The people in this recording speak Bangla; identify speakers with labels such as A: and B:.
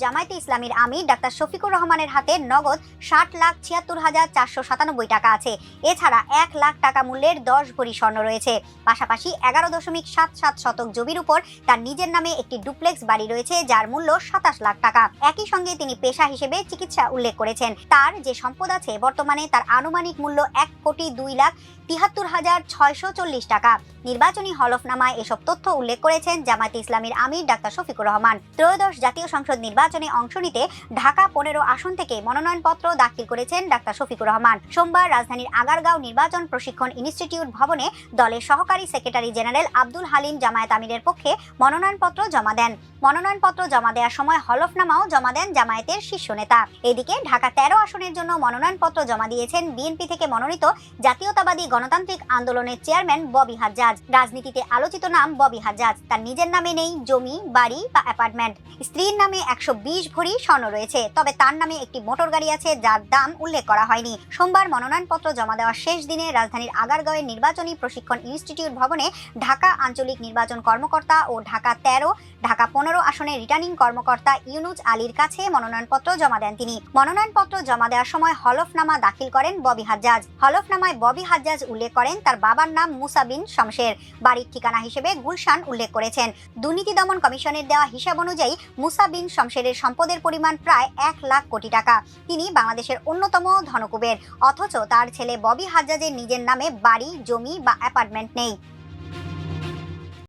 A: জামায়াতে ইসলামীর আমির ডাক্তার শফিকুর রহমানের হাতে নগদ 60,76,497 টাকা আছে। এছাড়া 1 লাখ টাকা মূল্যের 10 ভরি স্বর্ণ রয়েছে। পাশাপাশি 11.77 শতক জমির উপর তার নিজের নামে একটি ডুপ্লেক্স বাড়ি রয়েছে, যার মূল্য 27 লাখ টাকা। একই সঙ্গে তিনি পেশা হিসেবে চিকিৎসা উল্লেখ করেছেন। তার যে সম্পদ আছে বর্তমানে তার আনুমানিক মূল্য 1,72,73,640 টাকা। নির্বাচনী হলফনামায় এসব তথ্য উল্লেখ করেছেন জামায়াতে ইসলামীর আমির ডাক্তার শফিকুর রহমান। ত্রয়োদশ জাতীয় সংসদ নির্বাচনে অংশ নিতে ঢাকা 15 আসন থেকে মনোনয়নপত্র দাখিল করেছেন ডাক্তার শফিকুর রহমান। সোমবার রাজধানীর আগারগাঁও নির্বাচন প্রশিক্ষণ ইনস্টিটিউট ভবনে দলের সহকারী সেক্রেটারি জেনারেল আব্দুল হালিম জামায়াত আমিরের পক্ষে মনোনয়নপত্র জমা দেন। মনোনয়নপত্র জমা দেওয়ার সময় হলফনামাও জমা দেন জামায়াতের শীর্ষ নেতা। এদিকে ঢাকা 13 আসনের জন্য মনোনয়নপত্র জমা দিয়েছেন বিএনপি থেকে মনোনীত জাতীয়তাবাদী গণতান্ত্রিক আন্দোলনের চেয়ারম্যান ববি হাজ্জাজ। রাজনীতিতে আলোচিত নাম ববি হাজ্জাজ। তার নিজের নামে নেই জমি, বাড়ি বা অ্যাপার্টমেন্ট। স্ত্রীর নামে 120 ভরি স্বর্ণ রয়েছে, তবে তার নামে একটি মোটর গাড়ি আছে যার দাম উল্লেখ করা হয়নি। সোমবার মনোনয়নপত্র জমা দেওয়ার শেষ দিনে রাজধানীর আগারগাঁওয়ের নির্বাচনী প্রশিক্ষণ ইনস্টিটিউট ভবনে ঢাকা আঞ্চলিক নির্বাচন কর্মকর্তা ও ঢাকা 13, ঢাকা 15 আসনের রিটার্নিং কর্মকর্তা ইউনুস আলীর কাছে মনোনয়নপত্র জমা দেন তিনি। মনোনয়নপত্র জমা দেওয়ার সময় হলফনামা দাখিল করেন ববি হাজ্জাজ। হলফনামায় ববি হাজ্জাজ উল্লেখ করেন তার বাবার নাম মুসা বিন শমশের। বাড়ির ঠিকানা হিসেবে গুলশান উল্লেখ করেছেন। দুর্নীতি দমন কমিশনের দেওয়া হিসাব অনুযায়ী মুসা বিন শমশেরের সম্পদের পরিমাণ প্রায় 1 লাখ কোটি টাকা। তিনি বাংলাদেশের অন্যতম ধনকুবের, অথচ তার ছেলে ববি হাজ্জাজের নিজের নামে বাড়ি, জমি বা অ্যাপার্টমেন্ট নেই।